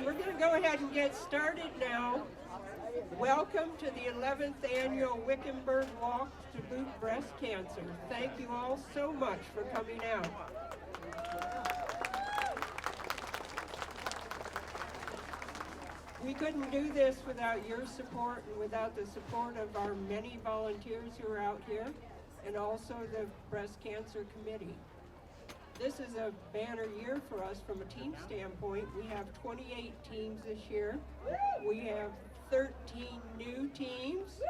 we're going to go ahead and get started now. Welcome to the 11th annual Wickenburg Walk to Boot Breast Cancer. Thank you all so much for coming out. We couldn't do this without your support and without the support of our many volunteers who are out here, and also the Breast Cancer Committee. This is a banner year for us from a team standpoint. We have 28 teams this year. We have 13 new teams.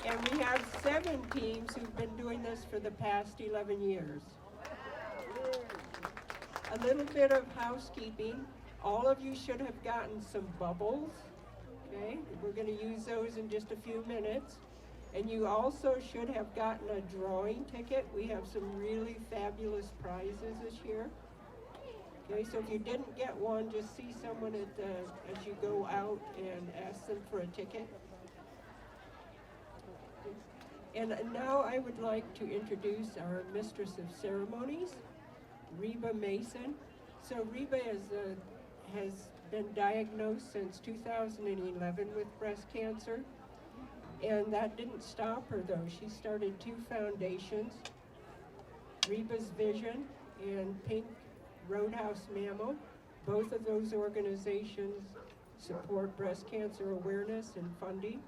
And we have 7 teams who've been doing this for the past 11 years. A little bit of housekeeping. All of you should have gotten some bubbles. Okay, we're going to use those in just a few minutes. And you also should have gotten a drawing ticket. We have some really fabulous prizes this year. Okay, so if you didn't get one, just see someone as you go out and ask them for a ticket. And now I would like to introduce our Mistress of Ceremonies, Reba Mason. So Reba has been diagnosed since 2011 with breast cancer. And that didn't stop her, though. She started 2 foundations, Reba's Vision and Pink Roadhouse Mammo. Both of those organizations support breast cancer awareness and funding.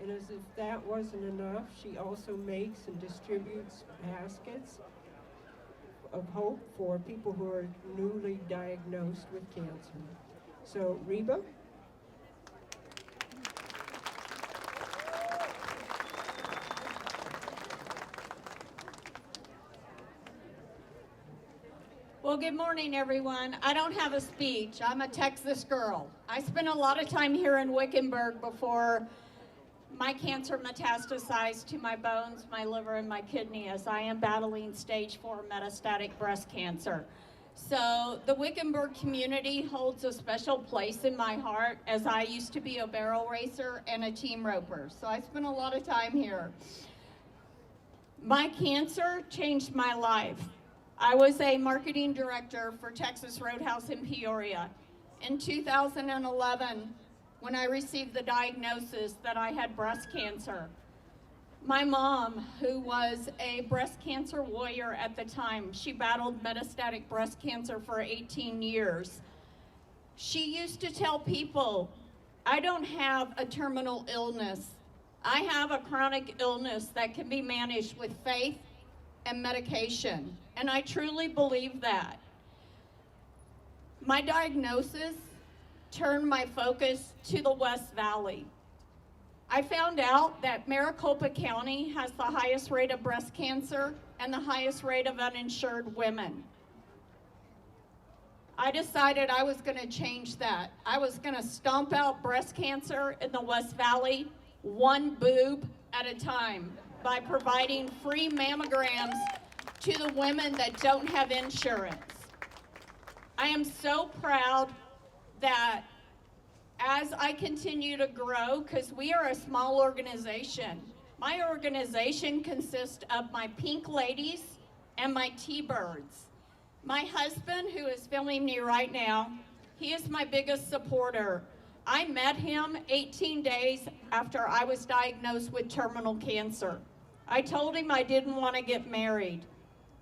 And as if that wasn't enough, she also makes and distributes baskets of hope for people who are newly diagnosed with cancer. So, Reba? Well, good morning, everyone. I don't have a speech. I'm a Texas girl. I spent a lot of time here in Wickenburg before my cancer metastasized to my bones, my liver, and my kidney, as I am battling stage 4 metastatic breast cancer. So the Wickenburg community holds a special place in my heart, as I used to be a barrel racer and a team roper. So I spent a lot of time here. My cancer changed my life. I was a marketing director for Texas Roadhouse in Peoria. In 2011, when I received the diagnosis that I had breast cancer, my mom, who was a breast cancer warrior at the time, she battled metastatic breast cancer for 18 years. She used to tell people, I don't have a terminal illness. I have a chronic illness that can be managed with faith and medication. And I truly believe that. My diagnosis turned my focus to the West Valley. I found out that Maricopa County has the highest rate of breast cancer and the highest rate of uninsured women. I decided I was going to change that. I was going to stomp out breast cancer in the West Valley, one boob at a time, by providing free mammograms to the women that don't have insurance. I am so proud that as I continue to grow, because we are a small organization, my organization consists of my pink ladies and my T-birds. My husband, who is filming me right now, he is my biggest supporter. I met him 18 days after I was diagnosed with terminal cancer. I told him I didn't want to get married.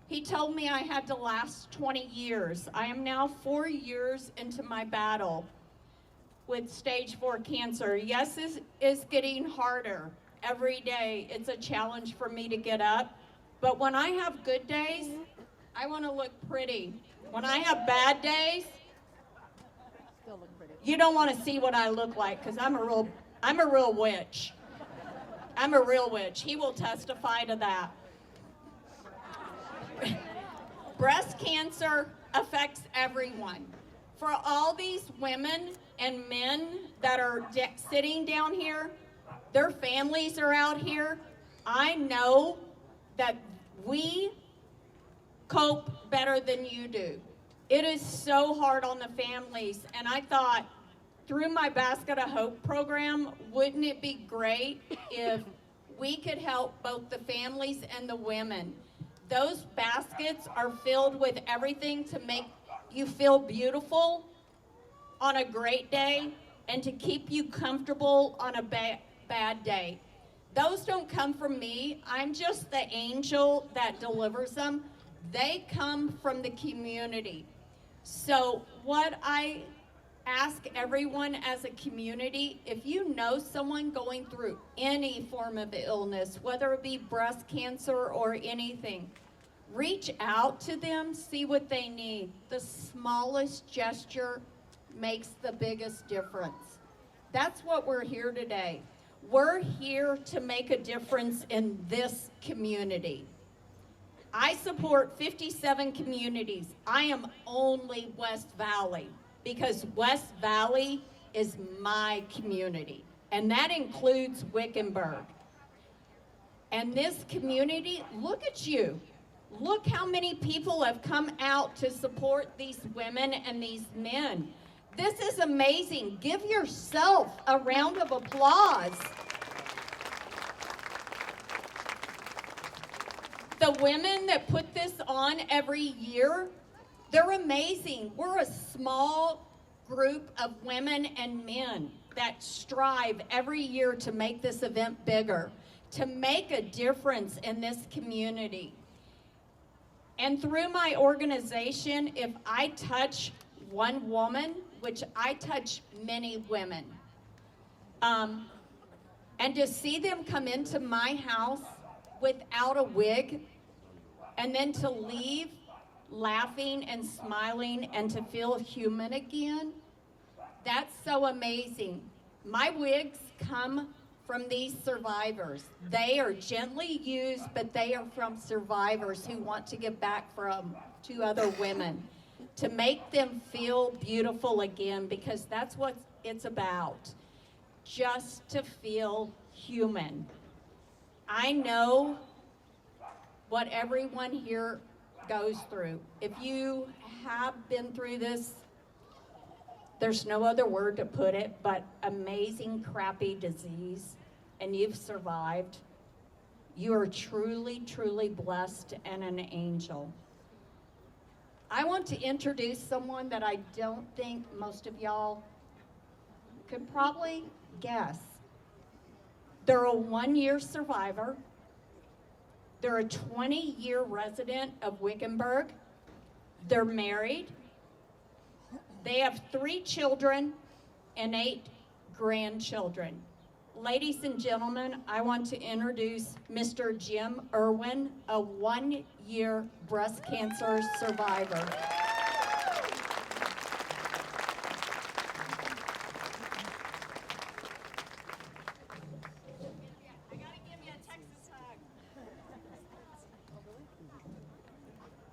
He told me I had to last 20 years. I am now 4 years into my battle with stage 4 cancer. Yes, it's getting harder every day. It's a challenge for me to get up. But when I have good days, I want to look pretty. When I have bad days, you don't want to see what I look like, because I'm a real witch. I'm a real witch. He will testify to that. Breast cancer affects everyone. For all these women and men that are sitting down here, their families are out here, I know that we cope better than you do. It is so hard on the families, and I thought, through my Basket of Hope program, wouldn't it be great if we could help both the families and the women? Those baskets are filled with everything to make you feel beautiful on a great day and to keep you comfortable on a bad day. Those don't come from me. I'm just the angel that delivers them. They come from the community. So what I ask everyone as a community, if you know someone going through any form of illness, whether it be breast cancer or anything, reach out to them, see what they need. The smallest gesture makes the biggest difference. That's what we're here today. We're here to make a difference in this community. I support 57 communities. I am only West Valley because West Valley is my community, and that includes Wickenburg. And this community, look at you. Look how many people have come out to support these women and these men. This is amazing. Give yourself a round of applause. The women that put this on every year, they're amazing. We're a small group of women and men that strive every year to make this event bigger, to make a difference in this community. And through my organization, if I touch one woman, which I touch many women, and to see them come into my house without a wig, and then to leave laughing and smiling and to feel human again, that's so amazing. My wigs come from these survivors. They are gently used, but they are from survivors who want to give back to other women, to make them feel beautiful again, because that's what it's about, just to feel human. I know what everyone here goes through. If you have been through this, there's no other word to put it, but amazing, crappy disease, and you've survived, you are truly, truly blessed and an angel. I want to introduce someone that I don't think most of y'all could probably guess. They're a 1-year survivor. They're a 20-year resident of Wickenburg. They're married. They have 3 children and 8 grandchildren. Ladies and gentlemen, I want to introduce Mr. Jim Irwin, a 1-year breast cancer survivor.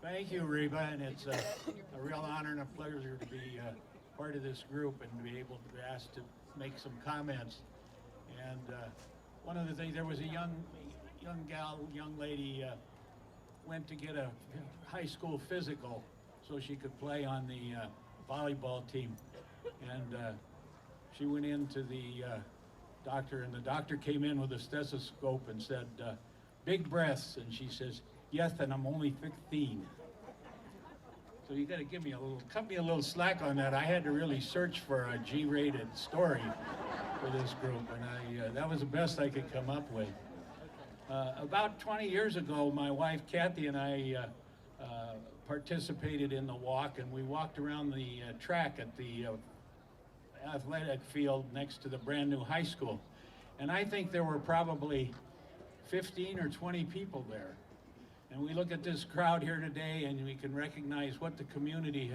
Thank you, Reba, and it's a real honor and a pleasure to be part of this group and to be able to be asked to make some comments. And one of the things, there was a young lady went to get a high school physical so she could play on the volleyball team. And she went into the doctor, and the doctor came in with a stethoscope and said, "Big breaths," and she says, "Yes, and I'm only 15. So you got to cut me a little slack on that. I had to really search for a G-rated story for this group, and that was the best I could come up with. About 20 years ago, my wife Kathy and I participated in the walk, and we walked around the track at the athletic field next to the brand new high school. And I think there were probably 15 or 20 people there. And we look at this crowd here today and we can recognize what the community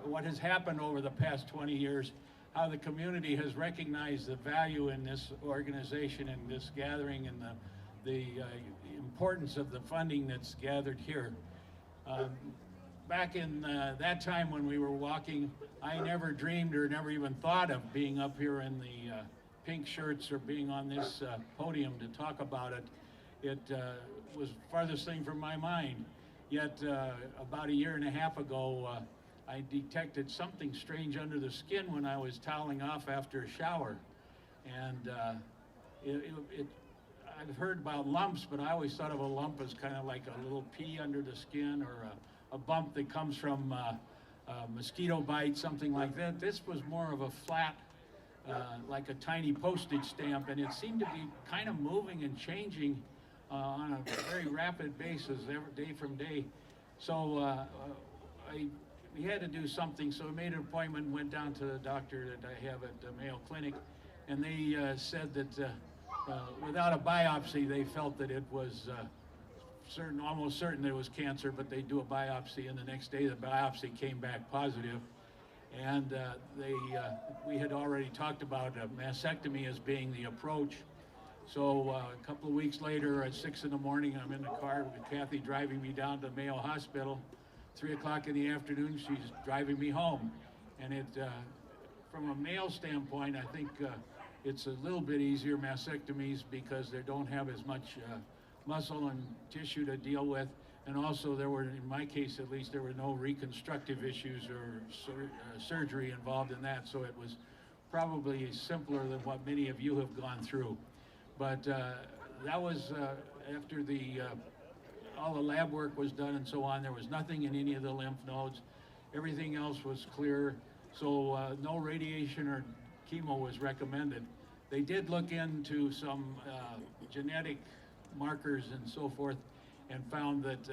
what has happened over the past 20 years, how the community has recognized the value in this organization and this gathering, and the importance of the funding that's gathered here. Back in that time when we were walking, I never dreamed or never even thought of being up here in the pink shirts or being on this podium to talk about it. It was the farthest thing from my mind. Yet about a year and a half ago, I detected something strange under the skin when I was toweling off after a shower. And I've heard about lumps, but I always thought of a lump as kind of like a little pea under the skin, or a bump that comes from mosquito bite, something like that. This was more of a flat, like a tiny postage stamp, and it seemed to be kind of moving and changing on a very rapid basis, every day from day. So we had to do something, so we made an appointment, went down to the doctor that I have at the Mayo Clinic, and they said that without a biopsy, they felt that it was almost certain that it was cancer, but they do a biopsy, and the next day the biopsy came back positive. And we had already talked about a mastectomy as being the approach. So a couple of weeks later at 6 in the morning, I'm in the car with Kathy driving me down to Mayo Hospital. 3 o'clock in the afternoon, she's driving me home. And it, from a male standpoint, I think it's a little bit easier mastectomies because they don't have as much muscle and tissue to deal with. And also there were, in my case at least, there were no reconstructive issues or surgery involved in that. So it was probably simpler than what many of you have gone through. But that was after all the lab work was done and so on. There was nothing in any of the lymph nodes. Everything else was clear. So no radiation or chemo was recommended. They did look into some genetic markers and so forth, and found that,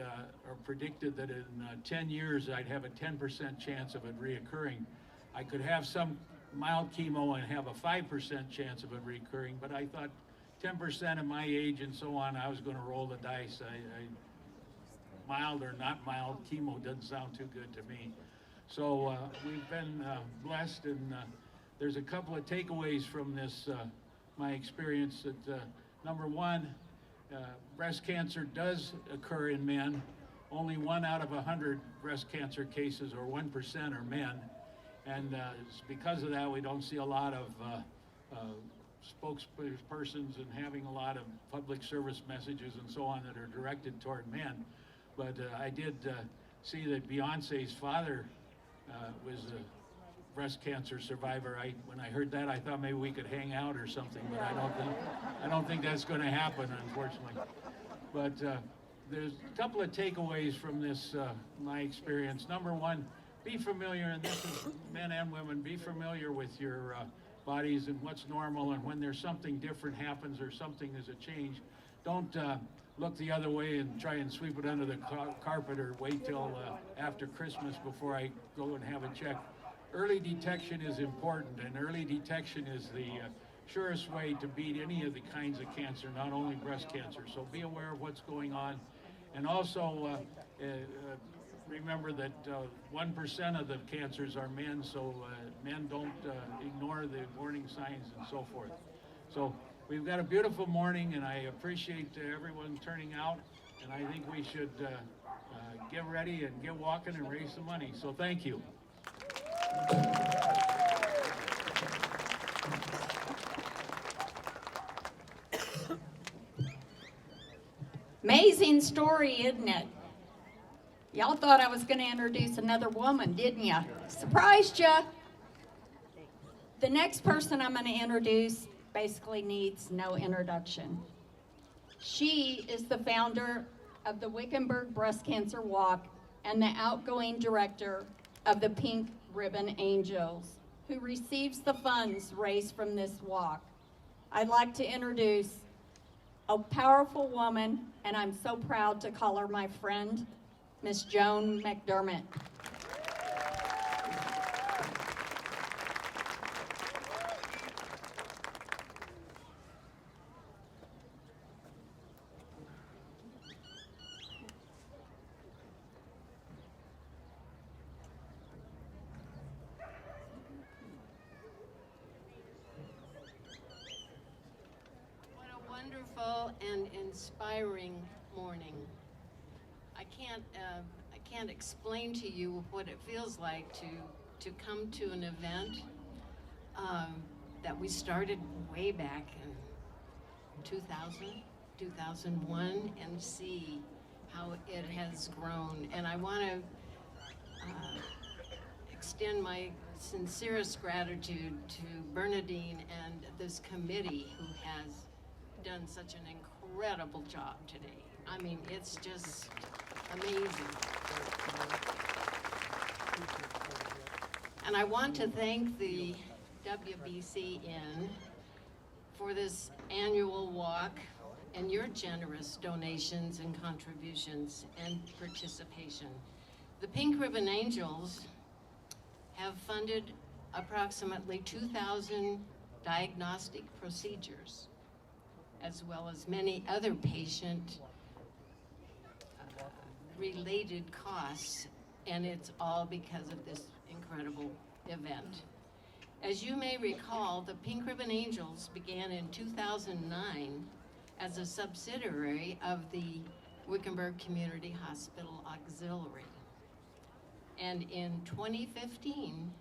or predicted that in 10 years I'd have a 10% chance of it reoccurring. I could have some mild chemo and have a 5% chance of it reoccurring, but I thought 10% at my age and so on, I was going to roll the dice. Mild or not mild, chemo doesn't sound too good to me. So we've been blessed, and there's a couple of takeaways from this, my experience. That number one, breast cancer does occur in men. Only 1 out of 100 breast cancer cases, or 1%, are men. And because of that, we don't see a lot of spokespersons and having a lot of public service messages and so on that are directed toward men. But I did see that Beyonce's father was a breast cancer survivor. When I heard that, I thought maybe we could hang out or something, but I don't think that's going to happen, unfortunately. But there's a couple of takeaways from this, my experience. Number one, be familiar, and this is men and women, be familiar with your bodies and what's normal, and when there's something different happens or something is a change, don't look the other way and try and sweep it under the carpet or wait till after Christmas before I go and have a check. Early detection is important, and early detection is the surest way to beat any of the kinds of cancer, not only breast cancer. So be aware of what's going on. And also remember that 1% of the cancers are men, so men don't ignore the warning signs and so forth. So we've got a beautiful morning, and I appreciate everyone turning out, and I think we should get ready and get walking and raise some money. So thank you. Amazing story, isn't it? Y'all thought I was going to introduce another woman, didn't ya? Surprised ya. The next person I'm going to introduce basically needs no introduction. She is the founder of the Wickenburg Breast Cancer Walk and the outgoing director of the Pink Ribbon Angels, who receives the funds raised from this walk. I'd like to introduce a powerful woman, and I'm so proud to call her my friend, Miss Joan McDermott. Wonderful and inspiring morning. I can't explain to you what it feels like to come to an event that we started way back in 2000, 2001, and see how it has grown. And I want to extend my sincerest gratitude to Bernadine and this committee who has done such an incredible job today. I mean, it's just amazing. And I want to thank the WBCN for this annual walk and your generous donations and contributions and participation. The Pink Ribbon Angels have funded approximately 2,000 diagnostic procedures, as well as many other patient-related costs, and it's all because of this incredible event. As you may recall, the Pink Ribbon Angels began in 2009 as a subsidiary of the Wickenburg Community Hospital Auxiliary, and in 2015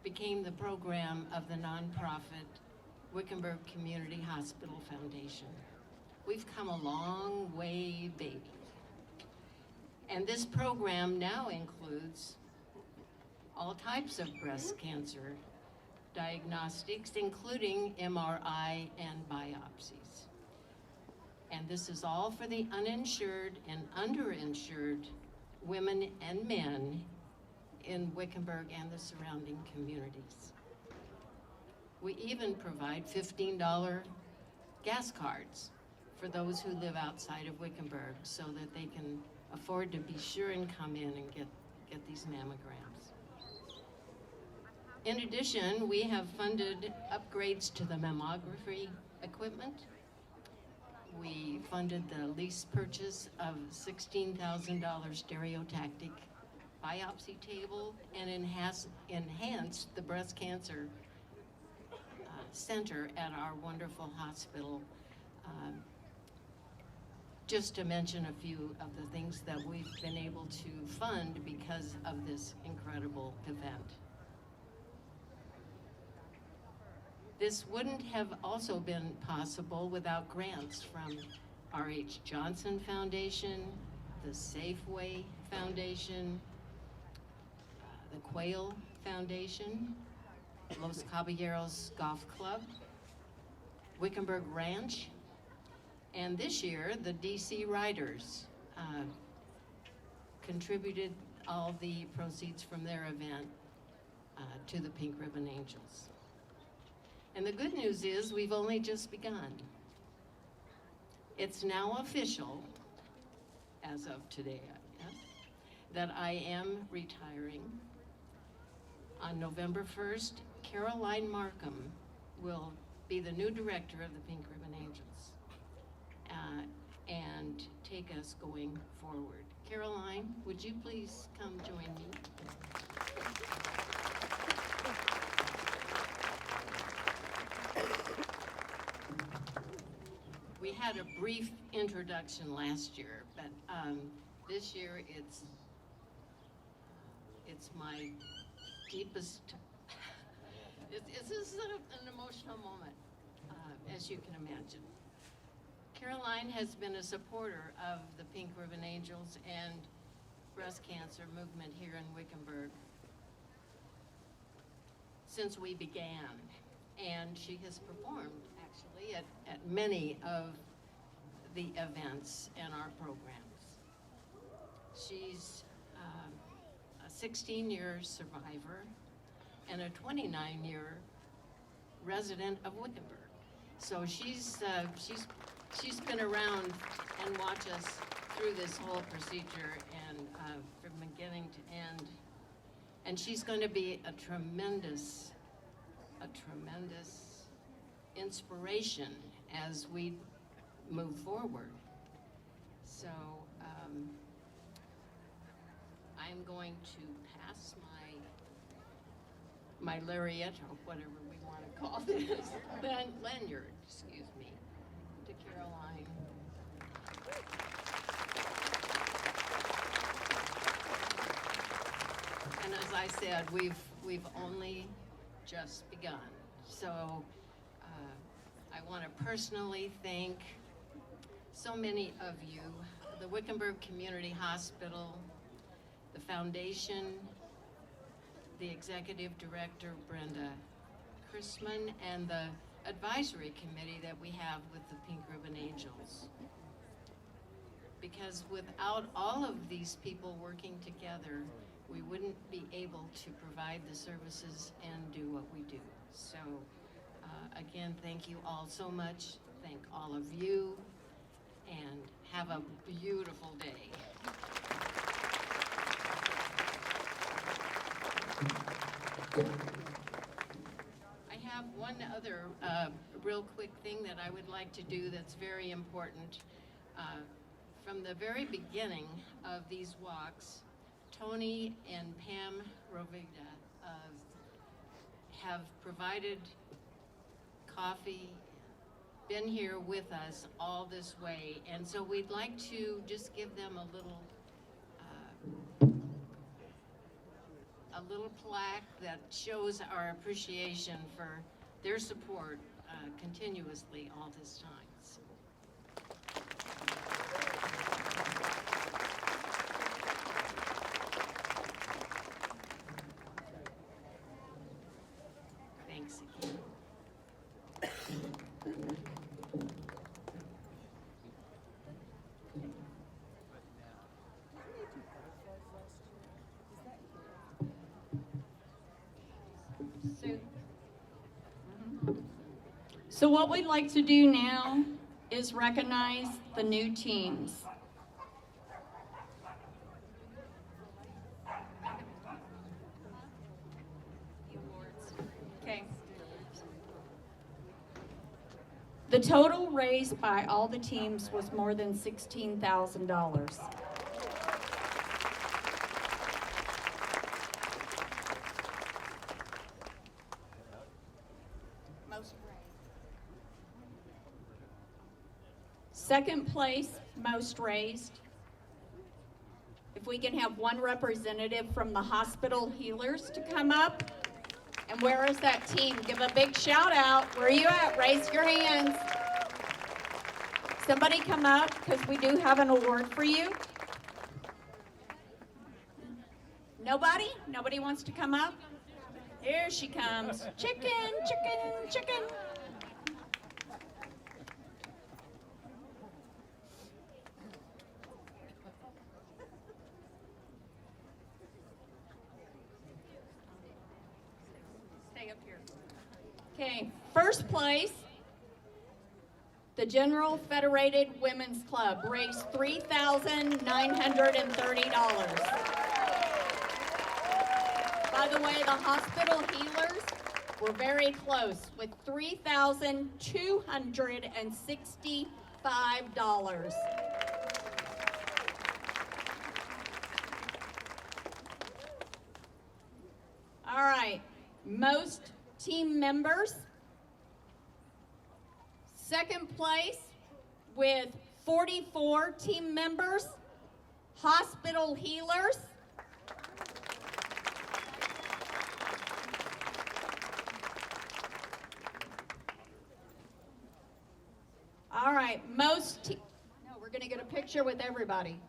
became the program of the nonprofit Wickenburg Community Hospital Foundation. We've come a long way, baby. And this program now includes all types of breast cancer diagnostics, including MRI and biopsies. And this is all for the uninsured and underinsured women and men in Wickenburg and the surrounding communities. We even provide $15 gas cards for those who live outside of Wickenburg so that they can afford to be sure and come in and get these mammograms. In addition, we have funded upgrades to the mammography equipment. We funded the lease purchase of $16,000 stereotactic biopsy table and enhanced the breast cancer center at our wonderful hospital. Just to mention a few of the things that we've been able to fund because of this incredible event. This wouldn't have also been possible without grants from R.H. Johnson Foundation, the Safeway Foundation, the Quail Foundation, Los Caballeros Golf Club, Wickenburg Ranch, and this year the DC Riders contributed all the proceeds from their event to the Pink Ribbon Angels. And the good news is we've only just begun. It's now official, as of today, I guess, that I am retiring. On November 1st, Caroline Markham will be the new director of the Pink Ribbon Angels and take us going forward. Caroline, would you please come join me? We had a brief introduction last year, but this year it's my deepest, this is an emotional moment, as you can imagine. Caroline has been a supporter of the Pink Ribbon Angels and breast cancer movement here in Wickenburg since we began, and she has performed actually at many of the events in our programs. She's a 16-year survivor and a 29-year resident of Wickenburg. So she's been around and watched us through this whole procedure and from beginning to end. And she's going to be a tremendous inspiration as we move forward. So I'm going to pass my lariat, or whatever we want to call this, lanyard, excuse me, to Caroline. And as I said, we've only just begun. So I want to personally thank so many of you, the Wickenburg Community Hospital, the foundation, the executive director, Brenda Chrisman, and the advisory committee that we have with the Pink Ribbon Angels. Because without all of these people working together, we wouldn't be able to provide the services and do what we do. So again, thank you all so much. Thank all of you, and have a beautiful day. I have one other real quick thing that I would like to do that's very important. From the very beginning of these walks, Tony and Pam Rovigda have provided coffee, been here with us all this way, and so we'd like to just give them a little plaque that shows our appreciation for their support continuously all this time. So. Thanks again. So what we'd like to do now is recognize the new teams. Okay. The total raised by all the teams was more than $16,000. Second place, most raised. If we can have one representative from the hospital healers to come up. And where is that team? Give a big shout out. Where are you at? Raise your hands. Somebody come up, because we do have an award for you. Nobody? Nobody wants to come up? Here she comes. Chicken, chicken, chicken. Okay, first place, the General Federated Women's Club raised $3,930. By the way, the hospital healers were very close with $3,265. All right, most team members. Second place with 44 team members, hospital healers. All right, no, we're going to get a picture with everybody.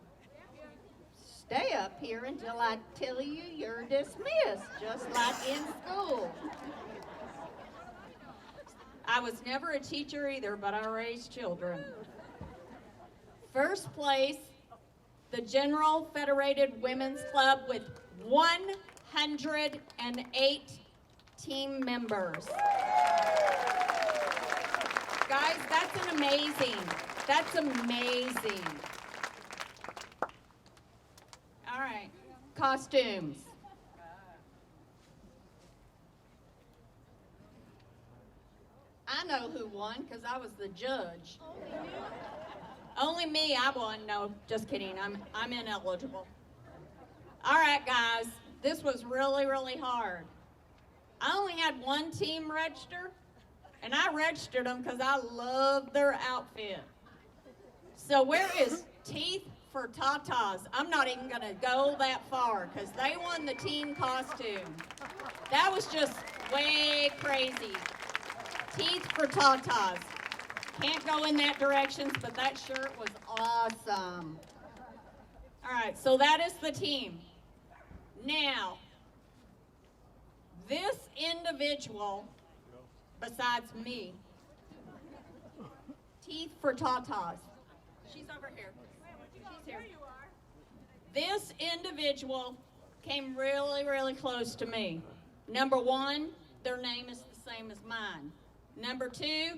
Stay up here until I tell you you're dismissed, just like in school. I was never a teacher either, but I raised children. First place, the General Federated Women's Club with 108 team members. Guys, that's amazing. All right, costumes. I know who won because I was the judge. Only me, I won. No, just kidding. I'm ineligible. All right, guys. This was really, really hard. I only had one team register, and I registered them because I loved their outfit. So where is Teeth for Tatas? I'm not even going to go that far because they won the team costume. That was just way crazy. Teeth for Tatas. Can't go in that direction, but that shirt was awesome. All right, so that is the team. Now, this individual, besides me, Teeth for Tatas. She's over here. She's here. This individual came really, really close to me. Number one, their name is the same as mine. Number two,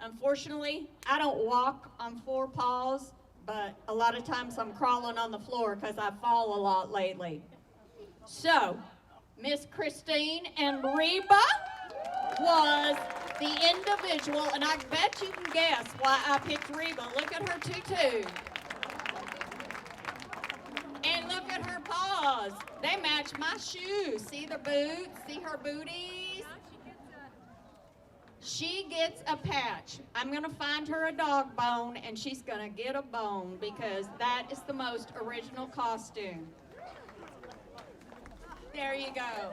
unfortunately, I don't walk on 4 paws, but a lot of times I'm crawling on the floor because I fall a lot lately. So, Miss Christine and Reba was the individual, and I bet you can guess why I picked Reba. Look at her tutu. And look at her paws. They match my shoes. See their boots? See her booties? She gets a patch. I'm going to find her a dog bone, and she's going to get a bone because that is the most original costume. There you go.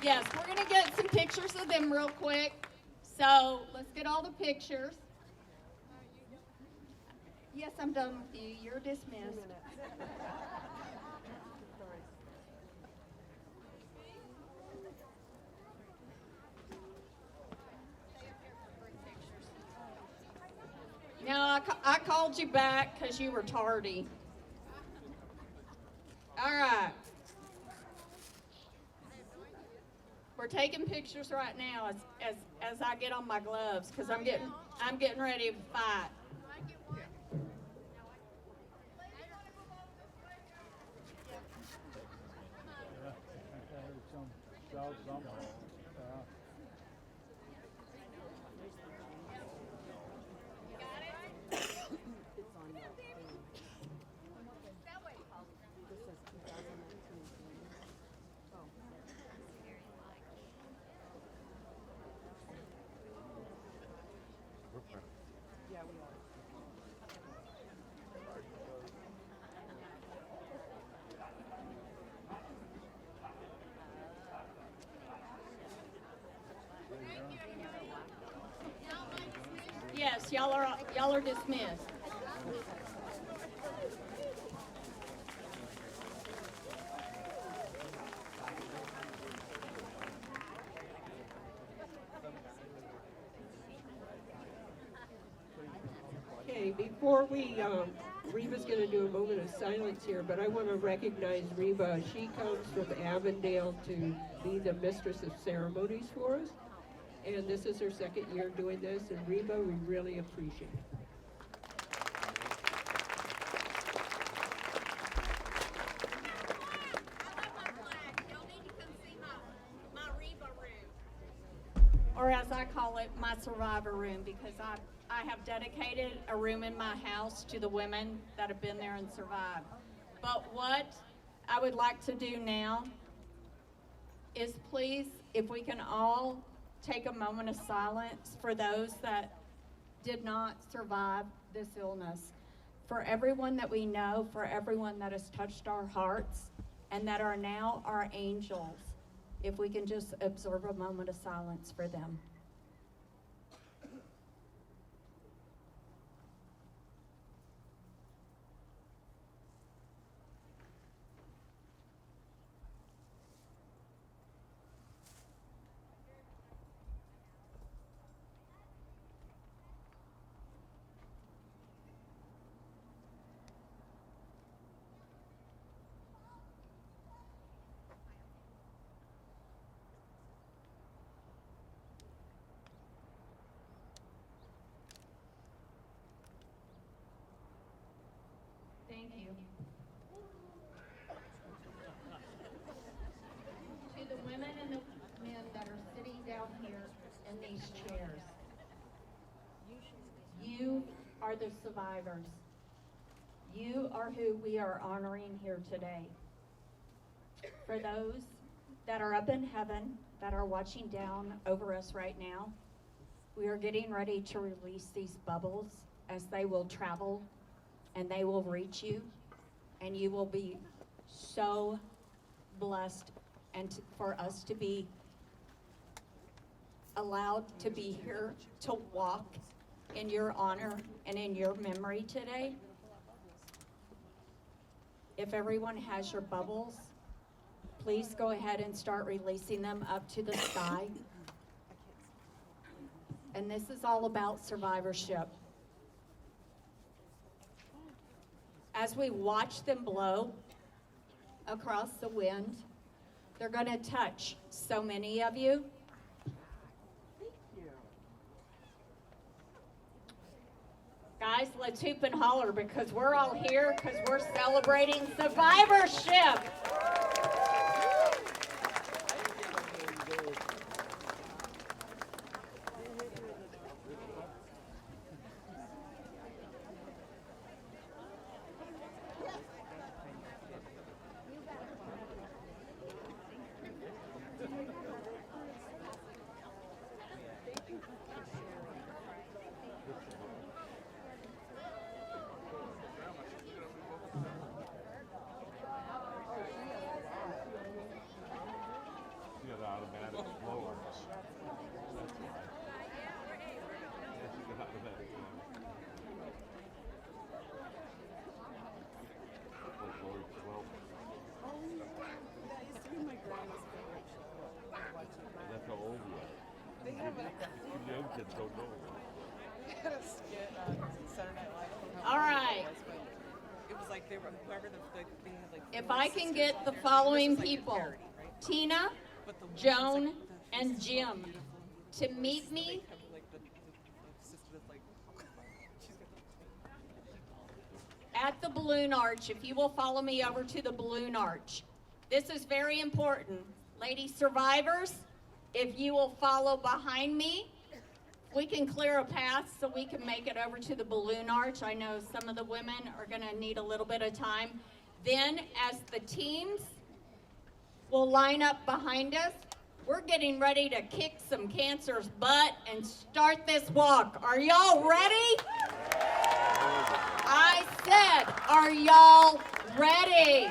Yes, we're going to get some pictures of them real quick. So let's get all the pictures. Yes, I'm done with you. You're dismissed. No, I called you back because you were tardy. All right. We're taking pictures right now as I get on my gloves because I'm getting ready to fight. Yes, y'all are dismissed. Okay, before Reba's going to do a moment of silence here, but I want to recognize Reba. She comes from Avondale to be the mistress of ceremonies for us. And this is her 2nd year doing this, and Reba, we really appreciate it. Or as I call it, my survivor room, because I have dedicated a room in my house to the women that have been there and survived. But what I would like to do now is please, if we can all take a moment of silence for those that did not survive this illness. For everyone that we know, for everyone that has touched our hearts, and that are now our angels, if we can just observe a moment of silence for them. Thank you. To the women and the men that are sitting down here in these chairs, you are the survivors. You are who we are honoring here today. For those that are up in heaven, that are watching down over us right now, we are getting ready to release these bubbles as they will travel and they will reach you, and you will be so blessed and for us to be allowed to be here to walk in your honor and in your memory today. If everyone has your bubbles, please go ahead and start releasing them up to the sky. And this is all about survivorship. as we watch them blow across the wind, they're going to touch so many of you. Guys, let's hoop and holler because we're all here because we're celebrating survivorship. That's how old you are. They have a young kids don't know. They had a skit on Saturday Night Live. All right. It was like they were whoever they had like. If four I can sisters get on the there. following This was like a people, parody, right? Tina, But the one was Joan, like, the and faces were Jim, beautiful. to meet So they me. have, like, the sister that's like, she's got At the balloon arch, if you will follow me over to the balloon arch. This is very important. Lady survivors, if you will follow behind me, we can clear a path so we can make it over to the balloon arch. I know some of the women are gonna need a little bit of time. Then as the teams will line up behind us, we're getting ready to kick some cancer's butt and start this walk. Are y'all ready? I said, are y'all ready?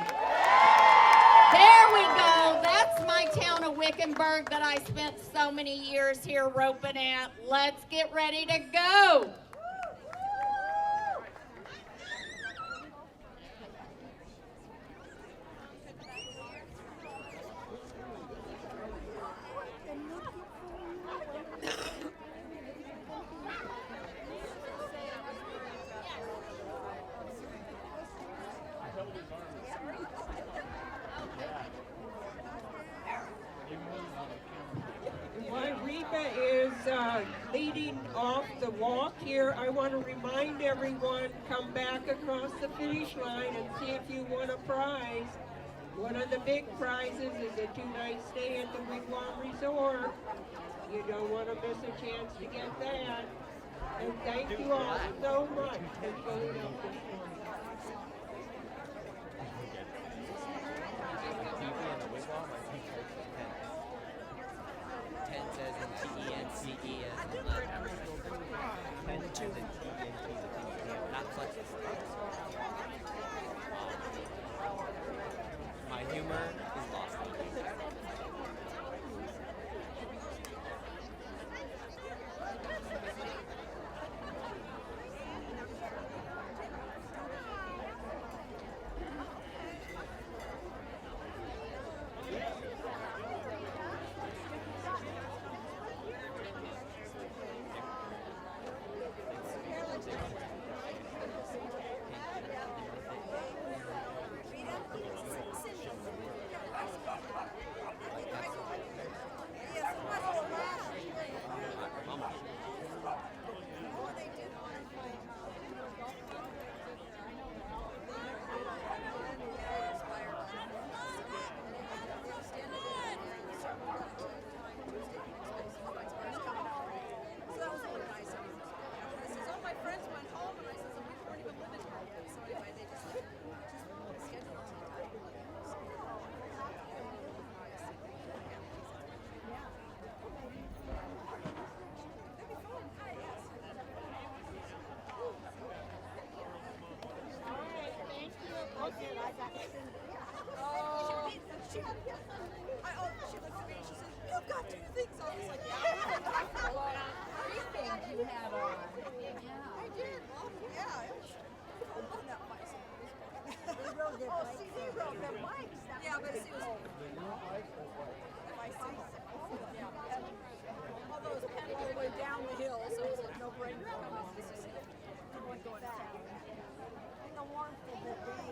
There we go. That's my town of Wickenburg that I spent so many years here roping at. Let's get ready to go. While Reba is leading off the walk here, I want to remind everyone, come back across the finish line and see if you won a prize. One of the big prizes is a 2-night stay at the Wigwam Resort. You don't want to miss a chance to get that. And thank you all so much for showing up this morning. My humor is lost on me. the warmth of it, do you?